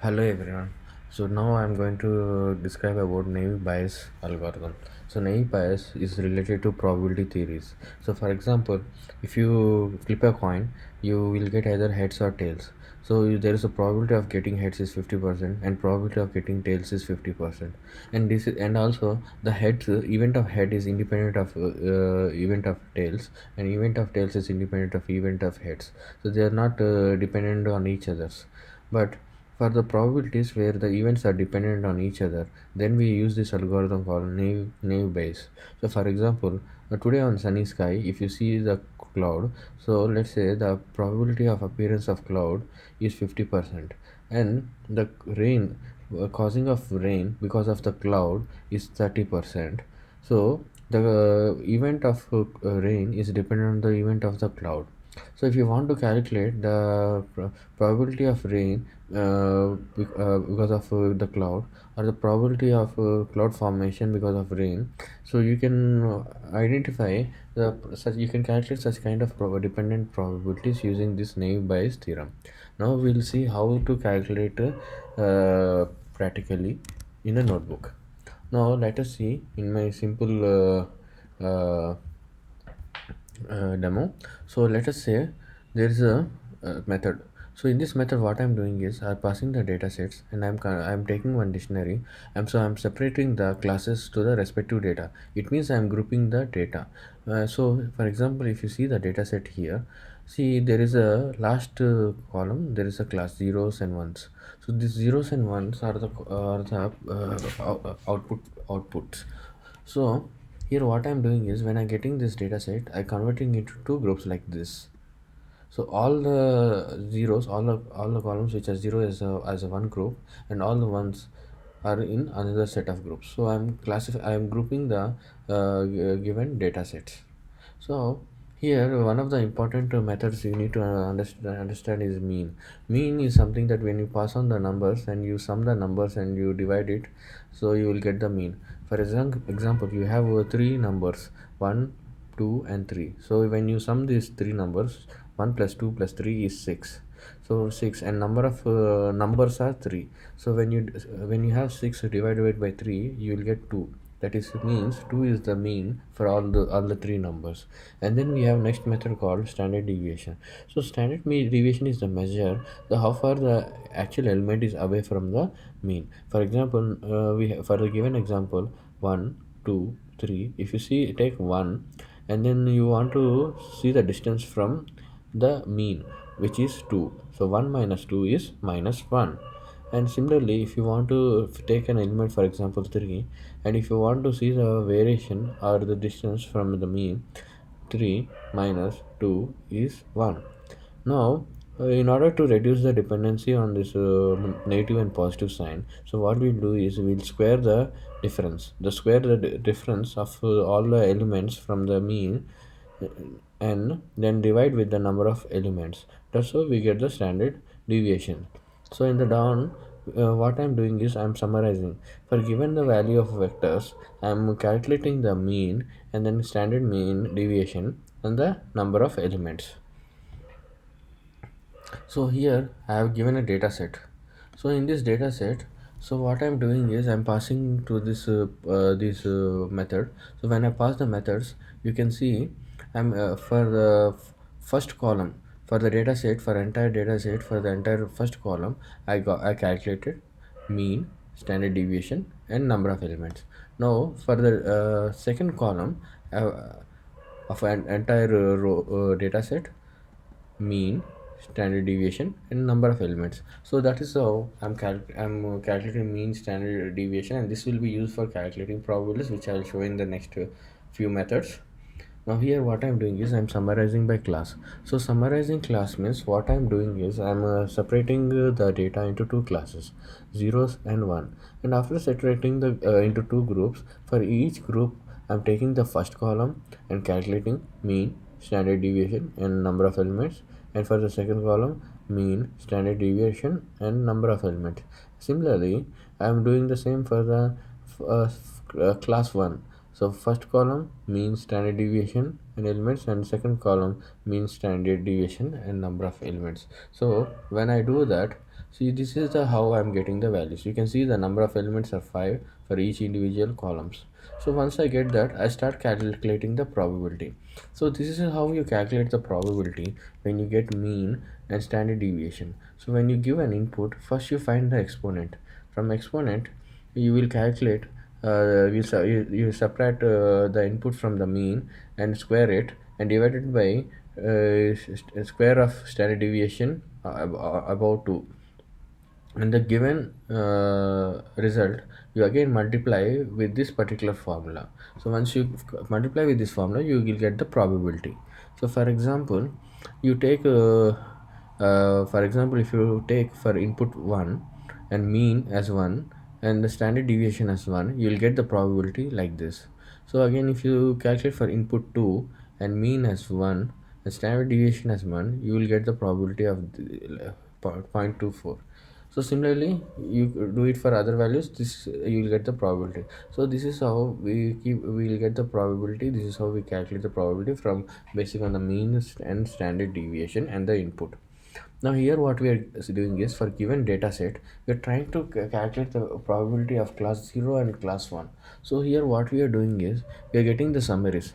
Hello everyone. So now I'm going to describe about naive Bayes algorithm. So naive Bayes is related to probability theories. So for example, if you flip a coin, you will get either heads or tails. So there is a probability of getting heads is 50% and probability of getting tails is 50%. And also the heads event of head is independent of event of tails, and event of tails is independent of event of heads. So they are not dependent on each others. But for the probabilities where the events are dependent on each other, then we use this algorithm called naive Bayes. So, for example, today on sunny sky, if you see the cloud, so let's say the probability of appearance of cloud is 50%, and the rain causing of rain because of the cloud is 30%. So, the event of rain is dependent on the event of the cloud. So if you want to calculate the probability of rain because of the cloud, or the probability of cloud formation because of rain, so you can identify the such you can calculate such kind of dependent probabilities using this naive Bayes theorem. Now we'll see how to calculate practically in a notebook. Now let us see in my simple demo. So let us say there is a method. So in this method, what I'm doing is I'm passing the data sets, and I'm taking one dictionary. I'm separating the classes to the respective data. It means I'm grouping the data. So for example, if you see the data set here, see there is a last column. There is a class zeros and ones. So these zeros and ones are the outputs. So here what I'm doing is when I'm getting this data set, I'm converting it to two groups like this. So all the zeros, all the columns which are zero as a one group, and all the ones are in another set of groups. So I'm grouping the given data sets. So here one of the important methods you need to understand is mean. Mean is something that when you pass on the numbers and you sum the numbers and you divide it, so you will get the mean. For example, you have three numbers, 1, 2 and 3. So when you sum these three numbers, 1 plus 2 plus 3 is 6. So 6, and number of numbers are 3. So when you have 6 divided by 3, you will get 2. That is means 2 is the mean for all the three numbers. And then we have next method called standard deviation. So deviation is the measure the how far the actual element is away from the mean. For example, for the given example, 1, 2, 3. If you see, take 1, and then you want to see the distance from the mean, which is 2. So 1 minus 2 is minus 1. And similarly, if you want to take an element, for example 3, and if you want to see the variation or the distance from the mean, 3 minus 2 is 1. Now, in order to reduce the dependency on this negative and positive sign, so what we'll do is we'll square the difference. The square the difference of all the elements from the mean, uh, and then divide with the number of elements. That's how we get the standard deviation. So in the down, what I'm doing is I'm summarizing. For given the value of vectors, I'm calculating the mean and then standard mean deviation and the number of elements. So here I have given a data set. So in this data set, so what I'm doing is I'm passing to this method. So when I pass the methods, you can see I'm for the first column, for the data set, for entire data set, for the entire first column, I calculated mean, standard deviation and number of elements. Now for the second column of an entire row data set, mean, standard deviation and number of elements. So that is how I'm calculating mean, standard deviation, and this will be used for calculating probabilities, which I'll show in the next few methods. Now here what I'm doing is I'm summarizing by class. So summarizing class means what I'm doing is I'm separating the data into two classes, zeros and one. And after separating the into two groups, for each group I'm taking the first column and calculating mean, standard deviation and number of elements, and for the second column mean, standard deviation and number of elements. Similarly, I'm doing the same for the class 1. So first column means standard deviation and elements, and second column means standard deviation and number of elements. So when I do that, See, this is the how I'm getting the values. You can see the number of elements are 5 for each individual columns. So once I get that, I start calculating the probability. So this is how you calculate the probability when you get mean and standard deviation. So when you give an input, first you find the exponent. From exponent, you will calculate, you subtract the input from the mean and square it and divide it by square of standard deviation about 2, and the given result you again multiply with this particular formula. So once you multiply with this formula, you will get the probability. So for example, you take for example, if you take for input 1 and mean as 1 and the standard deviation as 1, you will get the probability like this. So again, if you calculate for input 2 and mean as 1 and standard deviation as 1, you will get the probability of 0.24. So similarly, you do it for other values, this you will get the probability. So this is how we will get the probability. This is how we calculate the probability from basing on the mean and standard deviation and the input. Now here what we are doing is, for given data set, we are trying to calculate the probability of class 0 and class 1. So here what we are doing is, we are getting the summaries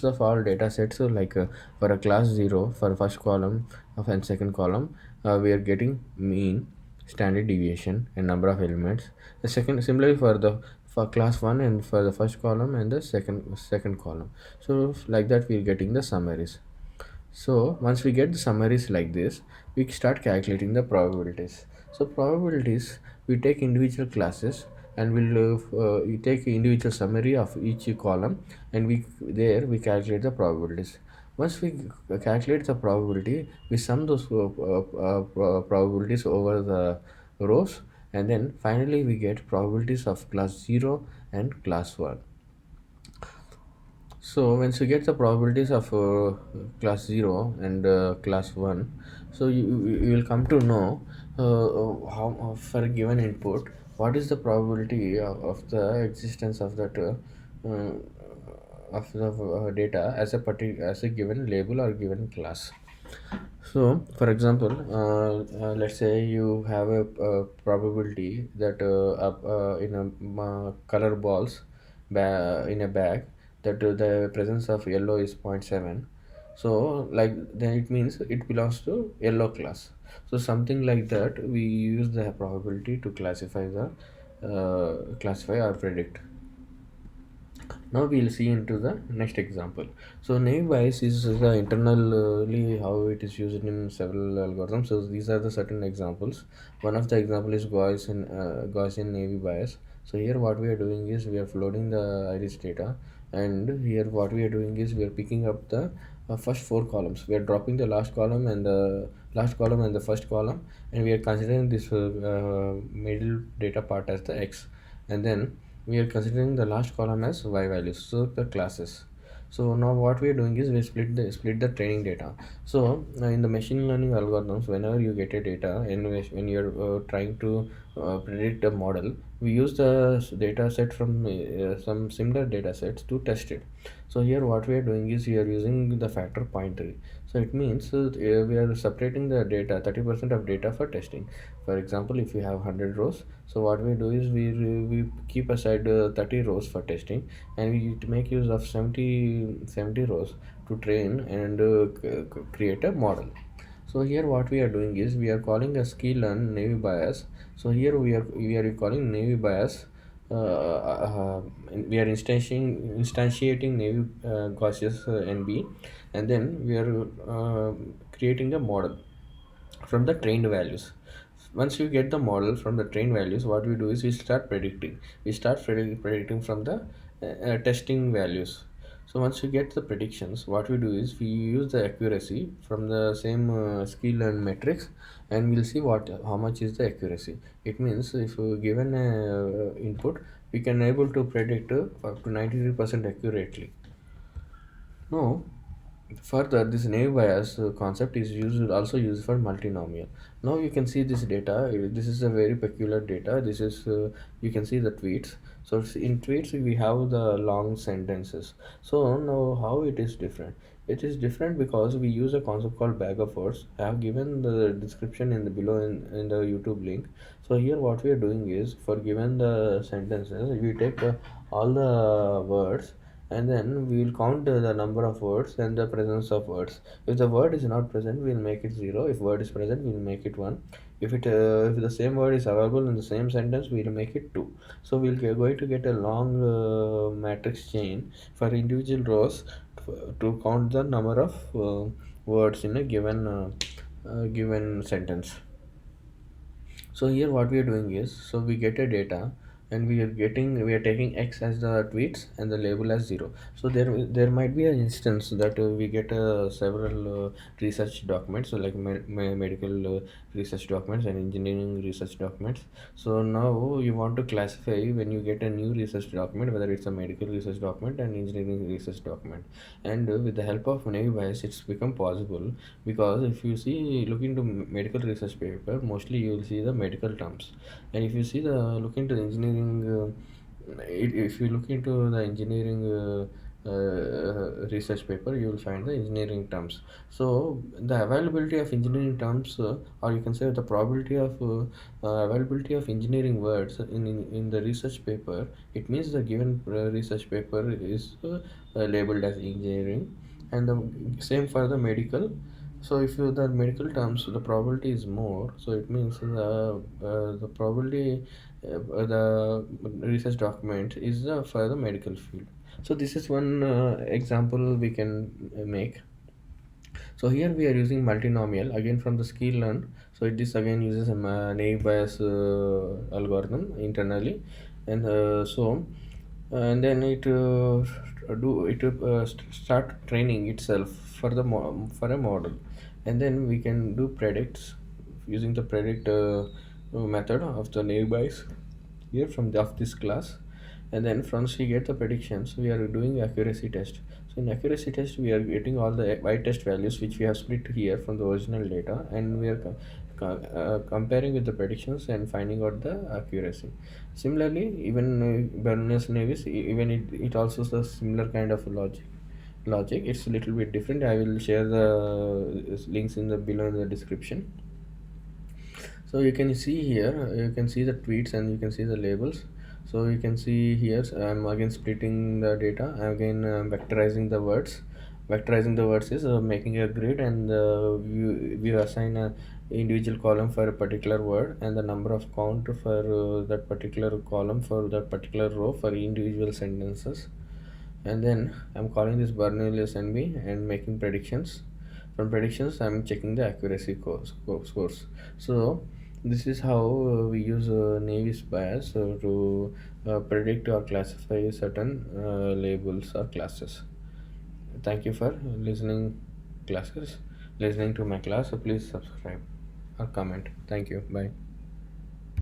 of all data sets. So like for a class 0, for first column of and second column, we are getting mean, standard deviation and number of elements. The second, similarly for the for class 1 and for the first column and the second column. So like that we are getting the summaries. So once we get the summaries like this, we start calculating the probabilities. So probabilities, we take individual classes and we take individual summary of each column, and we calculate the probabilities. Once we calculate the probability, we sum those probabilities over the rows, and then finally we get probabilities of class 0 and class 1. So once you get the probabilities of class 0 and class 1, so you will come to know how for a given input, what is the probability of the existence of that uh, of the data as a as a given label or given class. So, for example, let's say you have a probability that in a color balls in a bag, that the presence of yellow is zero point 0.7. So, like then it means it belongs to yellow class. So, something like that, we use the probability to classify or predict. Now we'll see into the next example. So naive bias is the internally how it is used in several algorithms. So these are the certain examples. One of the example is Gaussian naive bias. So here what we are doing is, we are floating the iris data, and here what we are doing is, we are picking up the first four columns. We are dropping the last column and the first column, and we are considering this middle data part as the x, and then we are considering the last column as y values, so the classes. So now what we are doing is, we split the training data. So in the machine learning algorithms, whenever you get a data and when you are trying to predict a model, we use the data set from some similar data sets to test it. So here what we are doing is, we are using the factor 0.3. So it means we are separating the data, 30% of data for testing. For example, if you have 100 rows, so what we do is, we keep aside 30 rows for testing, and we make use of 70 rows to train and create a model. So here what we are doing is, we are calling a ski learn naive bias. So here we are calling naive bias. We are instantiating naive Gaussian NB, and then we are creating a model from the trained values. Once you get the model from the trained values, what we do is, we start predicting from the testing values. So once you get the predictions, what we do is, we use the accuracy from the same skill and metrics, and we'll see what how much is the accuracy. It means, if given input, we can able to predict up to 93% accurately. No. Further, this naive bias concept is also used for multinomial. Now you can see this data. This is a very peculiar data. This is you can see the tweets. So in tweets we have the long sentences. So now how it is different? It is different because we use a concept called bag of words. I have given the description in the below in the YouTube link. So here what we are doing is, for given the sentences, we take all the words, and then we will count the number of words and the presence of words. If the word is not present, we will make it 0. If word is present, we will make it 1. If the same word is available in the same sentence, we will make it 2. So we are going to get a long matrix chain for individual rows to count the number of words in a given sentence. So here what we are doing is, so we get a data, and we are taking x as the tweets and the label as 0. So there might be an instance that we get several research documents, so like medical research documents and engineering research documents. So now you want to classify, when you get a new research document, whether it's a medical research document and engineering research document. And with the help of naive bias, it's become possible, because if you see, look into medical research paper, mostly you will see the medical terms. And if you see the look into the engineering if you look into the engineering research paper, you will find the engineering terms. So the availability of engineering terms, or you can say the probability of availability of engineering words in the research paper, it means the given research paper is labeled as engineering. And the same for the medical. So if you the medical terms, the probability is more, so it means the probability the research document is for the medical field. So this is one example we can make. So here we are using multinomial again from the skill learn. So this again uses a naive bias algorithm internally. And and then it start training itself for for a model. And then we can do predicts using the predict method of the naive bias here from of this class. And then once we get the predictions, we are doing accuracy test. So in accuracy test, we are getting all the y test values which we have split here from the original data, and we are comparing with the predictions and finding out the accuracy. Similarly, even Bernoulli's Nevis, even it also has a similar kind of logic. It's a little bit different. I will share the links in the below in the description. So you can see here, you can see the tweets and you can see the labels. So you can see here, I'm again splitting the data. I'm again vectorizing the words. Vectorizing the words is making a grid, and we assign a individual column for a particular word, and the number of count for that particular column for that particular row for individual sentences. And then I'm calling this Bernoulli's NB and making predictions. From predictions, I'm checking the accuracy scores. So this is how we use Navy's bias to predict or classify certain labels or classes. Thank you for listening to my class. So please subscribe or comment. Thank you. Bye.